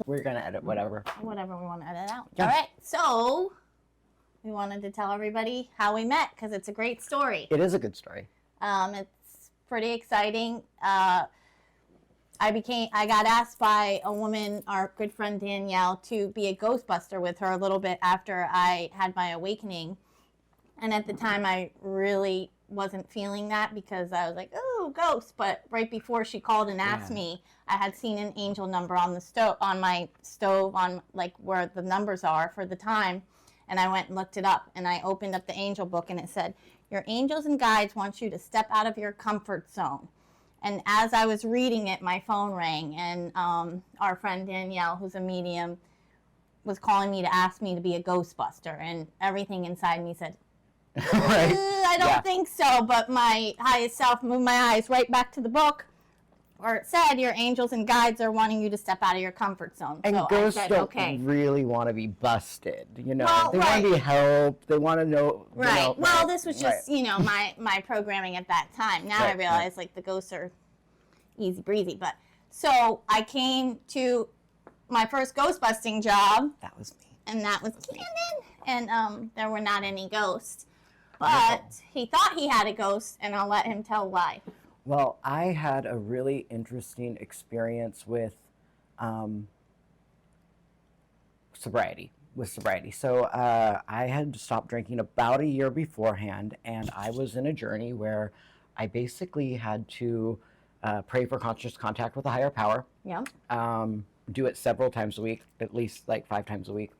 We're going to edit whatever. Whatever we want to edit out. Yeah. All right. So we wanted to tell everybody how we met because it's a great story. It is a good story. It's pretty exciting. I got asked by a woman, our good friend Danielle, to be a Ghostbuster with her a little bit after I had my awakening. And at the time, I really wasn't feeling that because I was like, oh, ghosts. But right before she called and asked me, I had seen an angel number on the stove, on my stove, on like where the numbers are for the time. And I went and looked it up, and I opened up the angel book, and it said, your angels and guides want you to step out of your comfort zone. And as I was reading it, my phone rang, and our friend Danielle, who's a medium, was calling me to ask me to be a Ghostbuster, and everything inside me said, Right. I don't think so, but my highest self moved my eyes right back to the book where it said your angels and guides are wanting you to step out of your comfort zone. And so ghosts I said, don't really want to be busted, you know. Well, they want to be helped. They want to know. Right. You know, well, this was just, you know, my programming at that time. Now I realize, like, the ghosts are easy breezy. But so I came to my first ghost busting job. That was me. And that was Candon. And there were not any ghosts. But he thought he had a ghost, and I'll let him tell why. Well, I had a really interesting experience with sobriety. So I had stopped drinking about a year beforehand, and I was in a journey where I basically had to pray for conscious contact with a higher power. Yeah. Do it several times a week, at least like 5 times a week.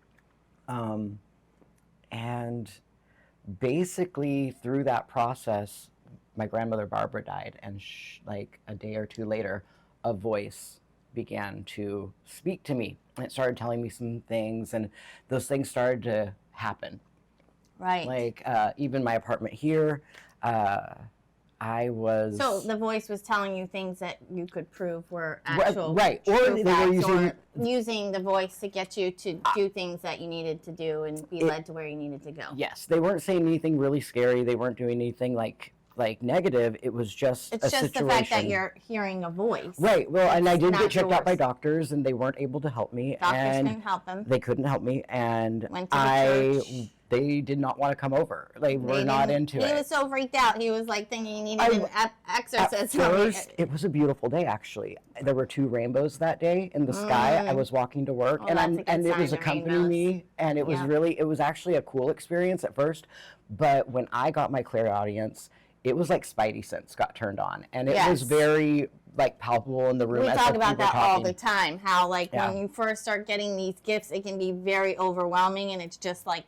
And basically through that process, my grandmother Barbara died, and like a day or two later, a voice began to speak to me. And it started telling me some things, and those things started to happen. Right. Like even my apartment here, I was... So the voice was telling you things that you could prove were actual right. Or they were using the voice to get you to do things that you needed to do and be led to where you needed to go. Yes, they weren't saying anything really scary. They weren't doing anything like negative. It was just it's a just situation. The fact that you're hearing a voice. Right. Well, and I did get checked yours. out by doctors, and they weren't able to help me. Doctors couldn't help them. They couldn't help me, and Went to the church. They did not want to come over. They were not into it. He was so freaked out. He was like thinking he needed an exorcism. At first, it was a beautiful day, actually. There were 2 rainbows that day in the sky. I was walking to work, and it was accompanying me, and it was it was actually a cool experience at first. But when I got my clairaudience, it was like Spidey sense got turned on, and it was very like palpable in the room. We talk about that all the time. How like when you first start getting these gifts, it can be very overwhelming, and it's just like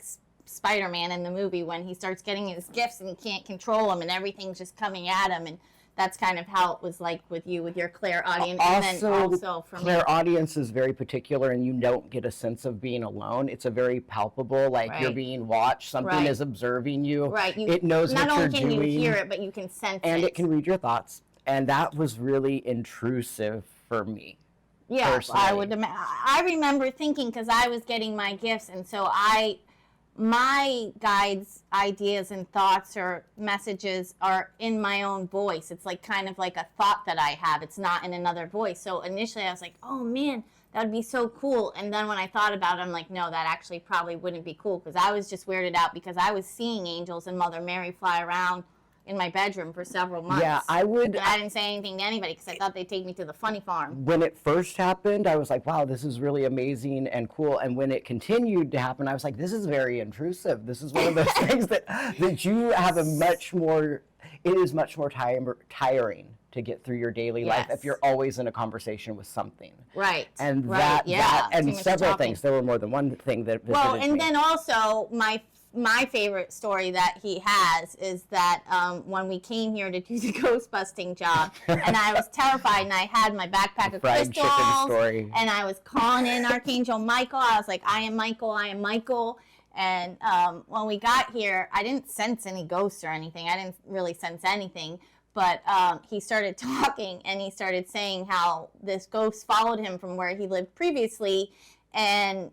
Spider-Man in the movie when he starts getting his gifts and he can't control them, and everything's just coming at him. And that's kind of how it was like with you, with your clairaudience. Also, and then also for clairaudience is very particular, and you don't get a sense of being alone. It's a very palpable, like you're being watched. Something is observing you. Right. It knows what you're doing. Not only can you hear it, but you can sense it. And it can read your thoughts. And that was really intrusive for me. Yeah, personally. I remember thinking, because I was getting my gifts, and so my guides' ideas and thoughts or messages are in my own voice. It's like kind of like a thought that I have. It's not in another voice. So initially I was like, oh man, that would be so cool. And then when I thought about it, I'm like, no, that actually probably wouldn't be cool, because I was just weirded out because I was seeing angels and Mother Mary fly around in my bedroom for several months. Yeah, I would. And I didn't say anything to anybody because I thought they'd take me to the funny farm. When it first happened, I was like, wow, this is really amazing and cool. And when it continued to happen, I was like, this is very intrusive. This is one of those things that you have it is much more tiring to get through your daily life if you're always in a conversation with something. Right. And that and several things. There were more than one thing that visited me. Then also my favorite story that he has is that when we came here to do the ghost busting job, and I was terrified, and I had my backpack of crystals, and I was calling in Archangel Michael. I was like, I am Michael, I am Michael. And when we got here, I didn't sense any ghosts or anything. I didn't really sense anything. But he started talking, and he started saying how this ghost followed him from where he lived previously, and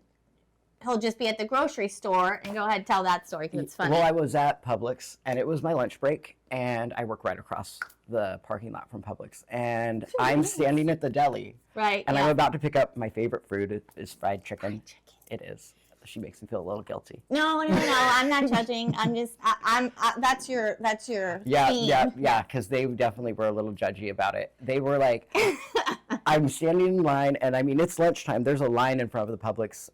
he'll just be at the grocery store, and go ahead, tell that story because it's funny. Well, I was at Publix, and it was my lunch break, and I work right across the parking lot from Publix, and I'm standing at the deli, right? And I'm about to pick up my favorite food is fried chicken. It is. She makes me feel a little guilty. No, I'm not judging. I'm just, that's your theme. Yeah, because they definitely were a little judgy about it. They were like, I'm standing in line, and I mean, it's lunchtime. There's a line in front of the Publix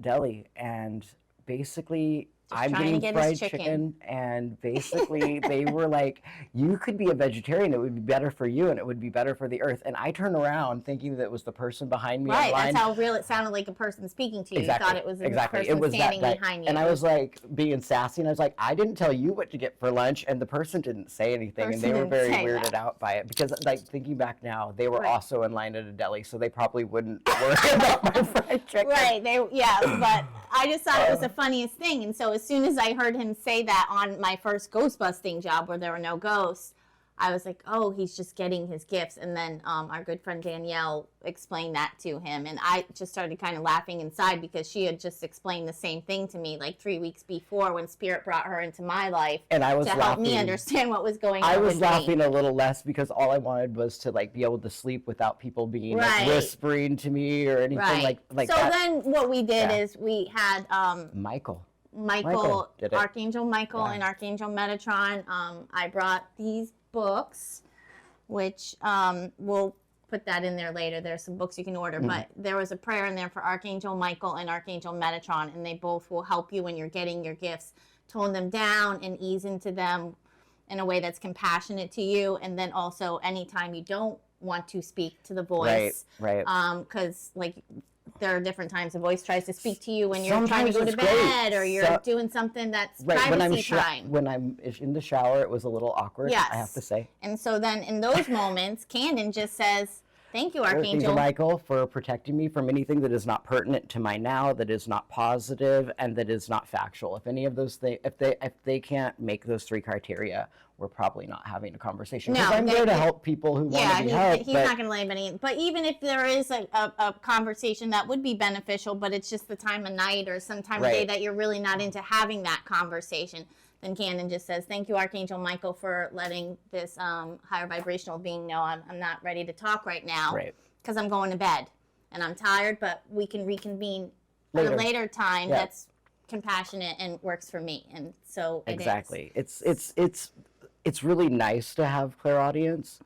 deli, and basically, I'm getting fried chicken, and basically they were like, you could be a vegetarian, it would be better for you, and it would be better for the earth. And I turned around thinking that it was the person behind me. Right, in line. that's how real it sounded, like a person speaking to you. Exactly. You thought it was a person it was standing that behind you. And I was like being sassy, and I was like, I didn't tell you what to get for lunch, and the person didn't say anything, and they were very weirded out by it, because like thinking back now, they were also in line at a deli, so they probably wouldn't worry about my fried chicken. Right, but I just thought it was the funniest thing, and so as soon as I heard him say that on my first ghost busting job where there were no ghosts, I was like, oh, he's just getting his gifts. And then our good friend Danielle explained that to him, and I just started kind of laughing inside because she had just explained the same thing to me like 3 weeks before when Spirit brought her into my life, and I was to help me understand what was going on. I was laughing a little less because all I wanted was to like be able to sleep without people being like, whispering to me or anything like so that. Then what we did is we had Michael, Archangel Michael, and Archangel Metatron. I brought these books, which we'll put that in there later. There's some books you can order, but there was a prayer in there for Archangel Michael and Archangel Metatron, and they both will help you when you're getting your gifts, tone them down and ease into them in a way that's compassionate to you. And then also anytime you don't want to speak to the voice, right, because like there are different times the voice tries to speak to you when you're Sometimes trying to go to bed or you're doing something that's privacy time. When I'm in the shower, it was a little awkward, I have to say. And so then in those moments, Candon just says, thank you, Archangel Michael, for protecting me from anything that is not pertinent to my now, that is not positive, and that is not factual. If any of those things, if they can't make those 3 criteria, we're probably not having a conversation. Because I'm there to help people who want to be helped. He's not going to lay any. But even if there is a conversation that would be beneficial, but it's just the time of night or some time of day that you're really not into having that conversation, then Candon just says, thank you, Archangel Michael, for letting this higher vibrational being know I'm not ready to talk right now because I'm going to bed and I'm tired, but we can reconvene at a later time that's compassionate and works for me. And so it's really nice to have clairaudience,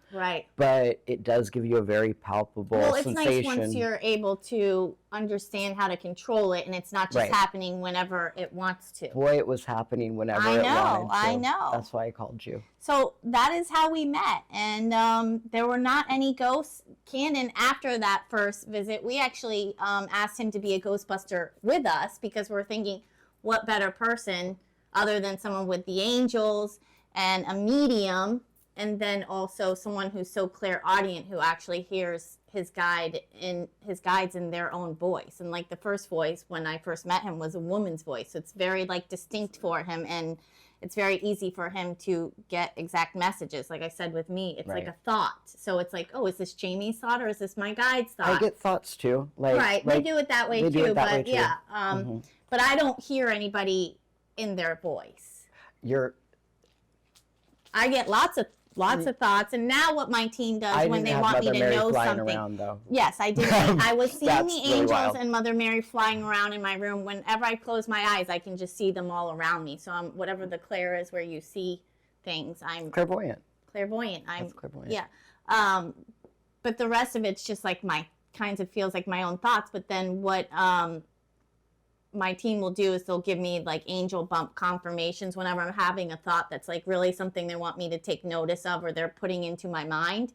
but it does give you a very palpable sensation. Well, it's nice once you're able to understand how to control it, and it's not just happening whenever it wants to. Boy, it was happening whenever it wanted to. I know. That's why I called you. So that is how we met, and there were not any ghosts. Candon, after that first visit, we actually asked him to be a Ghostbuster with us because we're thinking, what better person other than someone with the angels and a medium, and then also someone who's so clairaudient who actually hears his guides in their own voice. And like the first voice when I first met him was a woman's voice, so it's very like distinct for him, and it's very easy for him to get exact messages. Like I said with me, it's like a thought. So it's like, oh, is this Jamie's thought or is this my guide's thought? I get thoughts too. They do it that way too. But I don't hear anybody in their voice. I get lots of thoughts, and now what my team does when they want me to know something. Around, though. Yes, I did. I was seeing the angels wild. and Mother Mary flying around in my room. Whenever I close my eyes, I can just see them all around me. So I'm whatever the clair is, where you see things. I'm clairvoyant. I'm clairvoyant. Yeah. But the rest of it's just like feels like my own thoughts. But then what my team will do is they'll give me like angel bump confirmations whenever I'm having a thought that's like really something they want me to take notice of or they're putting into my mind.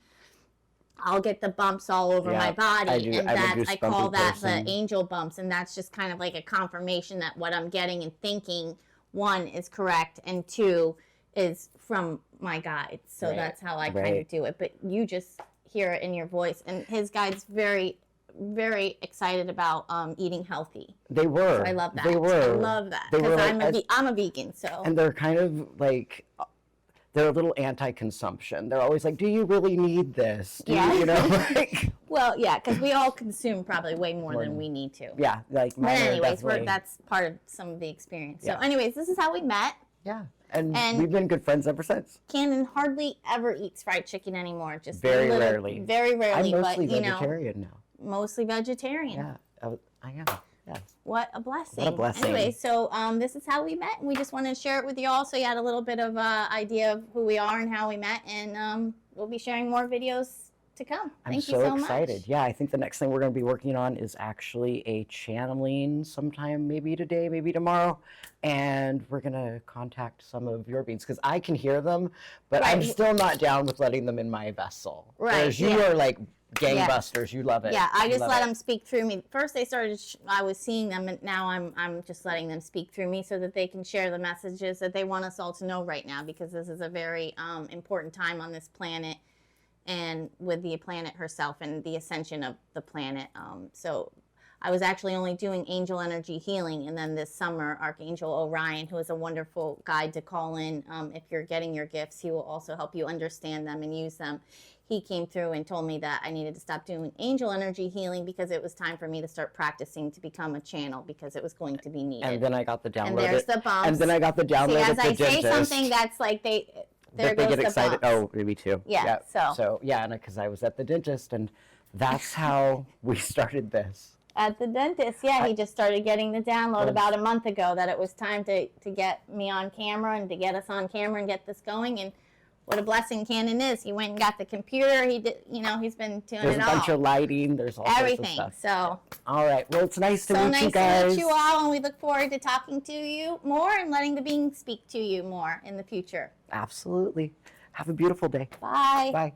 I'll get the bumps all over my body, and I call that the angel bumps, and that's just kind of like a confirmation that what I'm getting and thinking, 1, is correct, and 2 is from my guides. So that's how I kind of do it. But you just hear it in your voice, and his guides very excited about eating healthy. They were. So I love that. They were. I love that because I'm a vegan. So. And they're kind of like, they're a little anti-consumption. They're always like, "Do you really need this?" Yeah. You know, like, well, yeah, because we all consume probably way more than we need to. yeah, like. But anyways, that's part of some of the experience. Yeah. So, anyways, this is how we met. Yeah, and we've been good friends ever since. Candon hardly ever eats fried chicken anymore. Just very rarely. Very rarely. I'm mostly but, you vegetarian now. Mostly vegetarian. Yeah, I am. Yeah. What a blessing. What a blessing. Anyway, so this is how we met, and we just wanted to share it with you all so you had a little bit of idea of who we are and how we met, and we'll be sharing more videos to come. Thank you so excited. much. Yeah, I think the next thing we're going to be working on is actually a channeling sometime, maybe today, maybe tomorrow, and we're going to contact some of your beings because I can hear them, but I'm still not down with letting them in my vessel. Right. Whereas you are like gangbusters. You love it. Yeah, I just let them speak through me. First they started, I was seeing them, and now I'm just letting them speak through me so that they can share the messages that they want us all to know right now, because this is a very important time on this planet, and with the planet herself and the ascension of the planet. So I was actually only doing angel energy healing, and then this summer, Archangel Orion, who is a wonderful guide to call in if you're getting your gifts, he will also help you understand them and use them. He came through and told me that I needed to stop doing angel energy healing because it was time for me to start practicing to become a channel, because it was going to be needed. And then I got the download. And there's the bumps. And then I got the download. See, at as the I say dentist. something that's like there they goes get excited. bumps. Oh, me too. Yeah. So yeah, and because I was at the dentist, and that's how we started this. At the dentist, yeah, he just started getting the download about a month ago that it was time to get me on camera and to get us on camera and get this going. And what a blessing Candon is. He went and got the computer. He did, he's been doing There's it a all. bunch of lighting. There's all everything. sorts of stuff. So all right. Well, it's nice to meet you guys. So nice to meet you all, and we look forward to talking to you more and letting the beings speak to you more in the future. Absolutely. Have a beautiful day. Bye. Bye.